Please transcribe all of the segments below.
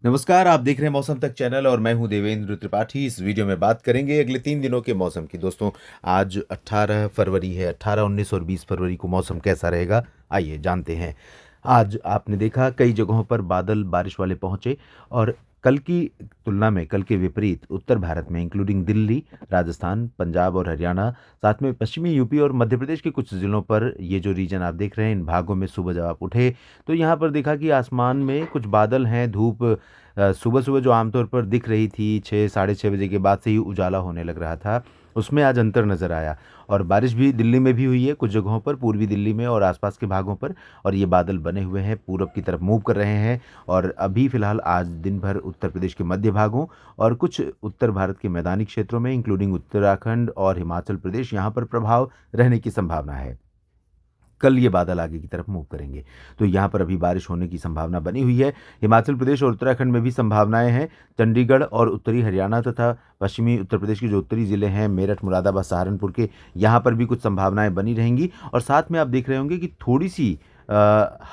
नमस्कार, आप देख रहे हैं मौसम तक चैनल और मैं हूं देवेंद्र त्रिपाठी। इस वीडियो में बात करेंगे अगले 3 दिनों के मौसम की। दोस्तों, आज 18 फरवरी है। 18, 19 और 20 फरवरी को मौसम कैसा रहेगा, आइए जानते हैं। आज आपने देखा कई जगहों पर बादल बारिश वाले पहुंचे और कल की तुलना में, कल के विपरीत उत्तर भारत में इंक्लूडिंग दिल्ली, राजस्थान, पंजाब और हरियाणा, साथ में पश्चिमी यूपी और मध्य प्रदेश के कुछ ज़िलों पर, ये जो रीजन आप देख रहे हैं, इन भागों में सुबह जब आप उठे तो यहाँ पर देखा कि आसमान में कुछ बादल हैं। धूप सुबह-सुबह जो आमतौर पर दिख रही थी, 6 साढ़े 6 बजे के बाद से ही उजाला होने लग रहा था, उसमें आज अंतर नज़र आया। और बारिश भी दिल्ली में भी हुई है, कुछ जगहों पर, पूर्वी दिल्ली में और आसपास के भागों पर। और ये बादल बने हुए हैं, पूरब की तरफ मूव कर रहे हैं। और अभी फ़िलहाल आज दिन भर उत्तर प्रदेश के मध्य भागों और कुछ उत्तर भारत के मैदानी क्षेत्रों में इंक्लूडिंग उत्तराखंड और हिमाचल प्रदेश, यहाँ पर प्रभाव रहने की संभावना है। कल ये बादल आगे की तरफ मूव करेंगे, तो यहाँ पर अभी बारिश होने की संभावना बनी हुई है। हिमाचल प्रदेश और उत्तराखंड में भी संभावनाएं हैं। चंडीगढ़ और उत्तरी हरियाणा तथा पश्चिमी उत्तर प्रदेश के जो उत्तरी ज़िले हैं, मेरठ, मुरादाबाद, सहारनपुर के, यहाँ पर भी कुछ संभावनाएं बनी रहेंगी। और साथ में आप देख रहे होंगे कि थोड़ी सी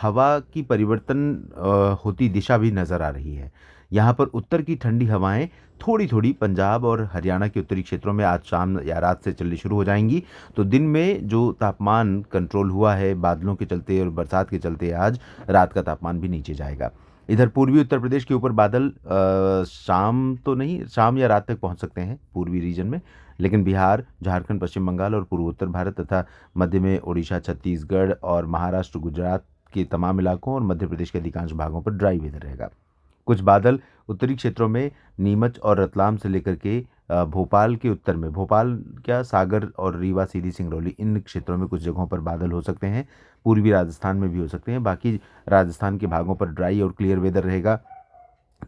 हवा की परिवर्तन होती दिशा भी नज़र आ रही है। यहाँ पर उत्तर की ठंडी हवाएं थोड़ी-थोड़ी पंजाब और हरियाणा के उत्तरी क्षेत्रों में आज शाम या रात से चलनी शुरू हो जाएँगी। तो दिन में जो तापमान कंट्रोल हुआ है बादलों के चलते और बरसात के चलते, आज रात का तापमान भी नीचे जाएगा। इधर पूर्वी उत्तर प्रदेश के ऊपर बादल शाम तो नहीं, शाम या रात तक पहुंच सकते हैं पूर्वी रीजन में, लेकिन बिहार, झारखंड, पश्चिम बंगाल और पूर्व उत्तर भारत तथा मध्य में ओडिशा, छत्तीसगढ़ और महाराष्ट्र, गुजरात के तमाम इलाकों और मध्य प्रदेश के अधिकांश भागों पर ड्राई वेदर रहेगा। कुछ बादल उत्तरी क्षेत्रों में, नीमच और रतलाम से लेकर के भोपाल के उत्तर में, भोपाल क्या, सागर और रीवा, सीधी, सिंगरौली, इन क्षेत्रों में कुछ जगहों पर बादल हो सकते हैं। पूर्वी राजस्थान में भी हो सकते हैं। बाकी राजस्थान के भागों पर ड्राई और क्लियर वेदर रहेगा।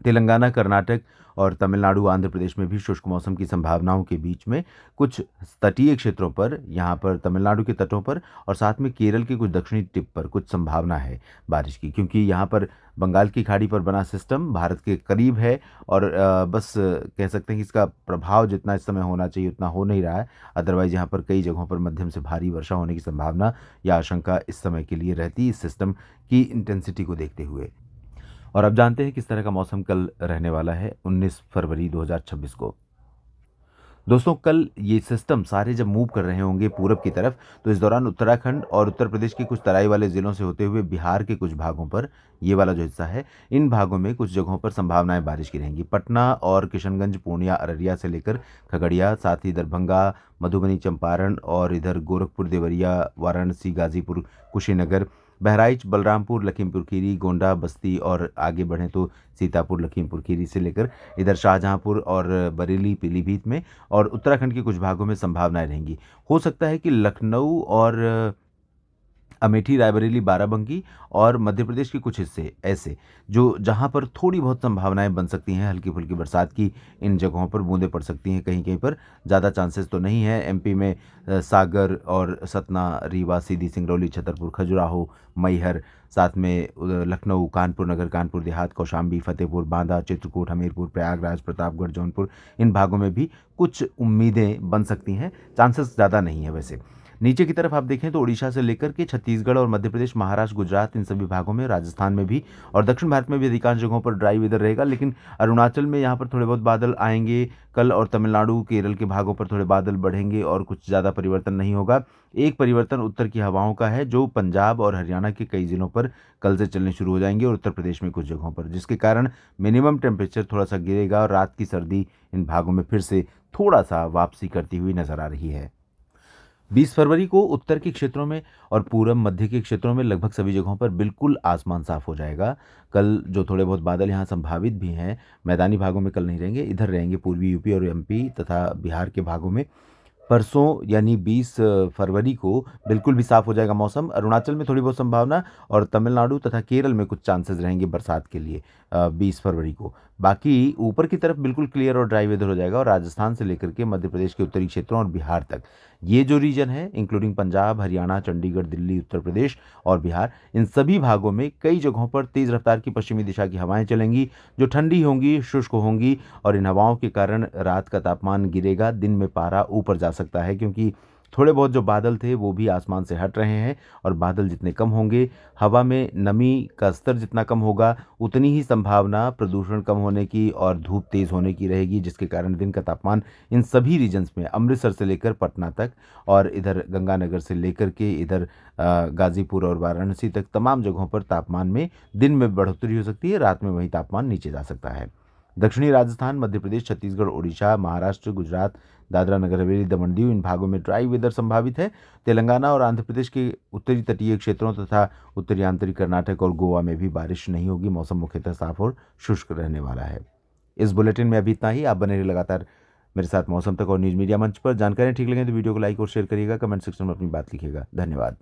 तेलंगाना, कर्नाटक और तमिलनाडु, आंध्र प्रदेश में भी शुष्क मौसम की संभावनाओं के बीच में कुछ तटीय क्षेत्रों पर, यहाँ पर तमिलनाडु के तटों पर और साथ में केरल के कुछ दक्षिणी टिप पर कुछ संभावना है बारिश की, क्योंकि यहाँ पर बंगाल की खाड़ी पर बना सिस्टम भारत के करीब है और बस कह सकते हैं कि इसका प्रभाव जितना इस समय होना चाहिए उतना हो नहीं रहा है। अदरवाइज़ यहाँ पर कई जगहों पर मध्यम से भारी वर्षा होने की संभावना या आशंका इस समय के लिए रहती है, इस सिस्टम की इंटेंसिटी को देखते हुए। और अब जानते हैं किस तरह का मौसम कल रहने वाला है 19 फरवरी 2026 को। दोस्तों, कल ये सिस्टम सारे जब मूव कर रहे होंगे पूरब की तरफ, तो इस दौरान उत्तराखंड और उत्तर प्रदेश के कुछ तराई वाले ज़िलों से होते हुए बिहार के कुछ भागों पर, ये वाला जो हिस्सा है, इन भागों में कुछ जगहों पर संभावनाएं बारिश की रहेंगी। पटना और किशनगंज, पूर्णिया, अररिया से लेकर खगड़िया, साथ ही दरभंगा, मधुबनी, चंपारण और इधर गोरखपुर, देवरिया, वाराणसी, गाजीपुर, कुशीनगर, बहराइच, बलरामपुर, लखीमपुर खीरी, गोंडा, बस्ती और आगे बढ़ें तो सीतापुर, लखीमपुर खीरी से लेकर इधर शाहजहांपुर और बरेली, पीलीभीत में और उत्तराखंड के कुछ भागों में संभावनाएं रहेंगी। हो सकता है कि लखनऊ और अमेठी, रायबरेली, बाराबंकी और मध्य प्रदेश के कुछ हिस्से ऐसे, जो जहां पर थोड़ी बहुत संभावनाएं बन सकती हैं हल्की फुल्की बरसात की, इन जगहों पर बूंदें पड़ सकती हैं कहीं कहीं पर, ज़्यादा चांसेस तो नहीं है। एमपी में सागर और सतना, रीवा, सीधी, सिंगरौली, छतरपुर, खजुराहो, मैहर, साथ में लखनऊ, कानपुर नगर, कानपुर देहात, कौशाम्बी, फतेहपुर, बांदा, चित्रकूट, हमीरपुर, प्रयागराज, प्रतापगढ़, जौनपुर, इन भागों में भी कुछ उम्मीदें बन सकती हैं। चांसेस ज़्यादा नहीं है वैसे। नीचे की तरफ आप देखें तो उड़ीसा से लेकर के छत्तीसगढ़ और मध्य प्रदेश, महाराष्ट्र, गुजरात, इन सभी भागों में, राजस्थान में भी और दक्षिण भारत में भी अधिकांश जगहों पर ड्राई वेदर रहेगा। लेकिन अरुणाचल में यहाँ पर थोड़े बहुत बादल आएंगे कल, और तमिलनाडु, केरल के भागों पर थोड़े बादल बढ़ेंगे और कुछ ज़्यादा परिवर्तन नहीं होगा। एक परिवर्तन उत्तर की हवाओं का है, जो पंजाब और हरियाणा के कई ज़िलों पर कल से चलने शुरू हो जाएंगे और उत्तर प्रदेश में कुछ जगहों पर, जिसके कारण मिनिमम टेम्परेचर थोड़ा सा गिरेगा और रात की सर्दी इन भागों में फिर से थोड़ा सा वापसी करती हुई नजर आ रही है। 20 फरवरी को उत्तर के क्षेत्रों में और पूरब मध्य के क्षेत्रों में लगभग सभी जगहों पर बिल्कुल आसमान साफ हो जाएगा। कल जो थोड़े बहुत बादल यहाँ संभावित भी हैं, मैदानी भागों में कल नहीं रहेंगे, इधर रहेंगे पूर्वी यूपी और एमपी तथा बिहार के भागों में। परसों यानी 20 फरवरी को बिल्कुल भी साफ हो जाएगा मौसम। अरुणाचल में थोड़ी बहुत संभावना और तमिलनाडु तथा केरल में कुछ चांसेस रहेंगे बरसात के लिए 20 फरवरी को। बाकी ऊपर की तरफ बिल्कुल क्लियर और ड्राई वेदर हो जाएगा और राजस्थान से लेकर के मध्य प्रदेश के उत्तरी क्षेत्रों और बिहार तक, ये जो रीजन है इंक्लूडिंग पंजाब, हरियाणा, चंडीगढ़, दिल्ली, उत्तर प्रदेश और बिहार, इन सभी भागों में कई जगहों पर तेज़ रफ्तार की पश्चिमी दिशा की हवाएं चलेंगी, जो ठंडी होंगी, शुष्क होंगी और इन हवाओं के कारण रात का तापमान गिरेगा, दिन में पारा ऊपर जा सकता है, क्योंकि थोड़े बहुत जो बादल थे वो भी आसमान से हट रहे हैं और बादल जितने कम होंगे, हवा में नमी का स्तर जितना कम होगा, उतनी ही संभावना प्रदूषण कम होने की और धूप तेज़ होने की रहेगी, जिसके कारण दिन का तापमान इन सभी रीजन्स में, अमृतसर से लेकर पटना तक और इधर गंगानगर से लेकर के इधर गाज़ीपुर और वाराणसी तक तमाम जगहों पर तापमान में दिन में बढ़ोतरी हो सकती है, रात में वही तापमान नीचे जा सकता है। दक्षिणी राजस्थान, मध्य प्रदेश, छत्तीसगढ़, ओडिशा, महाराष्ट्र, गुजरात, दादरा नगर हवेली, दमन दीव इन भागों में ड्राई वेदर संभावित है। तेलंगाना और आंध्र प्रदेश के उत्तरी तटीय क्षेत्रों तथा उत्तरी आंतरिक कर्नाटक और गोवा में भी बारिश नहीं होगी। मौसम मुख्यतः साफ और शुष्क रहने वाला है। इस बुलेटिन में अभी इतना ही। आप बने रहिए लगातार मेरे साथ मौसम तक और न्यूज़ मीडिया मंच पर। जानकारियाँ ठीक लगे तो वीडियो को लाइक और शेयर करिएगा, कमेंट सेक्शन में अपनी बात लिखिएगा। धन्यवाद।